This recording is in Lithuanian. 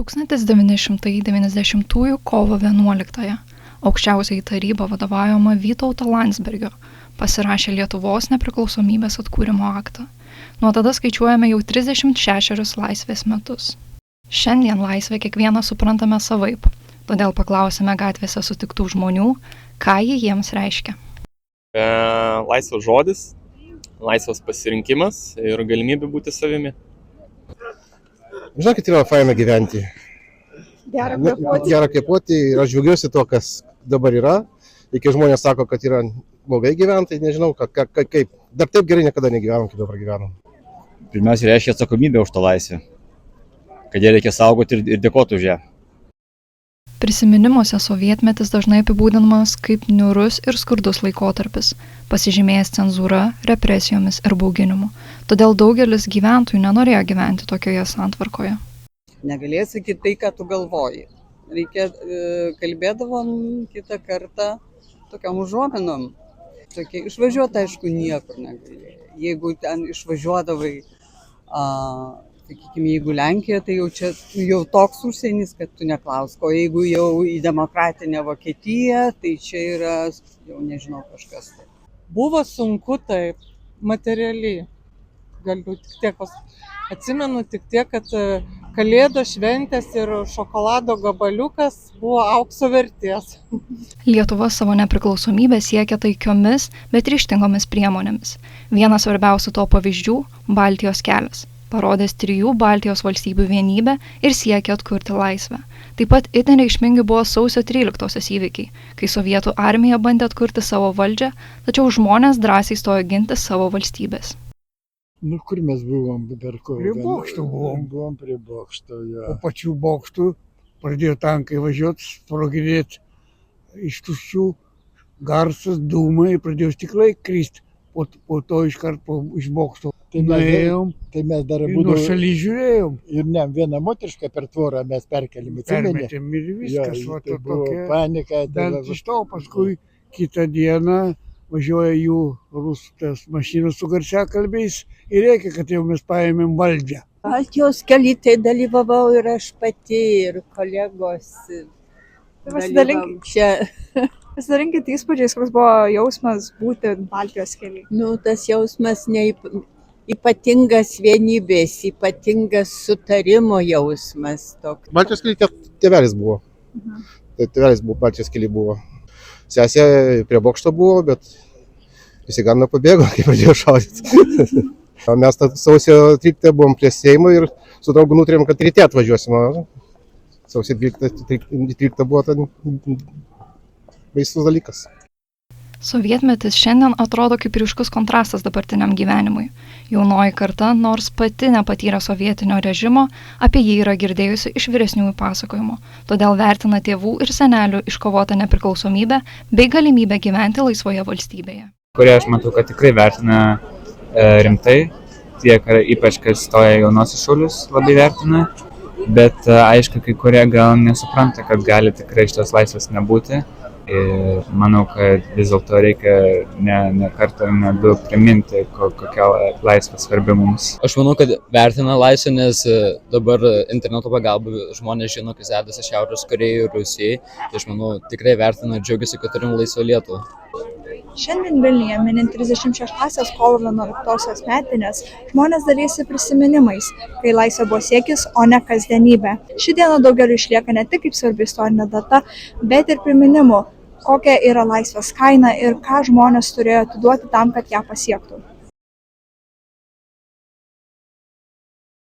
1990 kovo 11 Aukščiausioji taryba vadovaujama Vytauto Landsbergio pasirašė Lietuvos nepriklausomybės atkūrimo aktą. Nuo tada skaičiuojame jau 36 laisvės metus. Šiandien laisvę kiekvieną suprantame savaip, todėl paklausėme gatvėse sutiktų žmonių, ką ji jiems reiškia. Laisvas žodis, laisvas pasirinkimas ir galimybė būti savimi. Žinokit, yra faina gyventi. Gera kvėpuoti ir aš džiaugiuosi to, kas dabar yra. Iki žmonės sako, kad yra blogai gyventi, nežinau, kaip. Dar taip gerai niekada negyvenom, kaip dabar gyvenom. Pirmiausia, reiškia atsakomybę už tą laisvę, kad ją reikia saugoti ir dėkoti už ją. Prisiminimuose sovietmetis dažnai apibūdinamas kaip niūrus ir skurdus laikotarpis, pasižymėjęs cenzūra, represijomis ir bauginimu. Todėl daugelis gyventojų nenorėjo gyventi tokioje santvarkoje. Negalėsi sakyti tai, ką tu galvoji. Kalbėdavom kitą kartą tokiam užuominom. Išvažiuoti, aišku, niekur negalėjai. Jeigu ten išvažiuodavai, sakykime, jeigu Lenkija, tai jau toks užsienis, kad tu neklausk. O jeigu jau į demokratinę Vokietiją, tai čia yra, jau nežinau, kažkas. Buvo sunku taip, materialiai. Galiu tik tiek atsimenu, tik tiek, kad Kalėdos šventės ir šokolado gabaliukas buvo aukso vertės. Lietuva savo nepriklausomybę siekia taikiomis, bet ryžtingomis priemonėmis. Vienas svarbiausių to pavyzdžių – Baltijos kelias, parodęs 3 Baltijos valstybių vienybę ir siekia atkurti laisvę. Taip pat itin reikšmingi buvo sausio 13 įvykiai, kai sovietų armija bandė atkurti savo valdžią, tačiau žmonės drąsiai stojo ginti savo valstybės. Kur mes buvom? Prie bokšto buvom. Buvom prie bokšto, jo. Po pačių bokštų pradėjo tankai važiuoti, sproginėti iš tuščių, garsas, dūmai, pradėjo stiklai kristi. Po to iškart iš bokšto. Tai mes dar nuo šaly žiūrėjom. Ir ne, vieną moterišką per tvorą mes perkelėm. Permetėm ir viskas. Jo, tai buvo panika. Bet iš to paskui kitą dieną važiuoja jų rusas mašinos su garsiakalbiais ir reikia, kad jau mes paėmėm valdžią. Baltijos kely tai dalyvavau ir aš pati, ir kolegos. Pasidalinkit įspūdžiais, koks buvo jausmas būti Baltijos kely. Tas jausmas ypatingas vienybės, ypatingas sutarimo jausmas. Baltijos kely tėvelis buvo. Tėvelis buvo, Baltijos kely buvo. Sesė prie bokšto buvo, bet visi gana pabėgo, kai pradėjo šaudyti. Mes sausio 13 buvom prie Seimo ir su draugu nutarėm, kad ryte atvažiuosim. Sausio 13 buvo ten baisus dalykas. Sovietmetis šiandien atrodo kaip ryškus kontrastas dabartiniam gyvenimui. Jaunoji karta, nors pati nepatyrė sovietinio režimo, apie jį yra girdėjusi iš vyresniųjų pasakojimų. Todėl vertina tėvų ir senelių iškovotą nepriklausomybę bei galimybę gyventi laisvoje valstybėje. Kurie aš matau, kad tikrai vertina rimtai, tiek ypač, kai stoja jaunosius šaulius, labai vertina, bet aišku, kai kurie gal nesupranta, kad gali tikrai šitos laisvės nebūti. Ir manau, kad vis dėlto reikia ne kartą, ne du priminti, kokia laisvė svarbi mums. Aš manau, kad vertina laisvę, nes dabar interneto pagalba žmonės žino, kas dedasi Šiaurės Korėjai ir Rusijai. Tai aš manau, tikrai vertina ir džiaugiasi, kad turim laisvą Lietuvą. Šiandien Vilniuje, minint 36 kovo 11 metinės, žmonės dalyjasi prisiminimais, kai laisvė buvo siekis, o ne kasdienybė. Ši diena daugeliu išlieka ne tik kaip svarbi istorinė data, bet ir priminimu, kokia yra laisvės kaina ir ką žmonės turėjo atiduoti tam, kad ją pasiektų.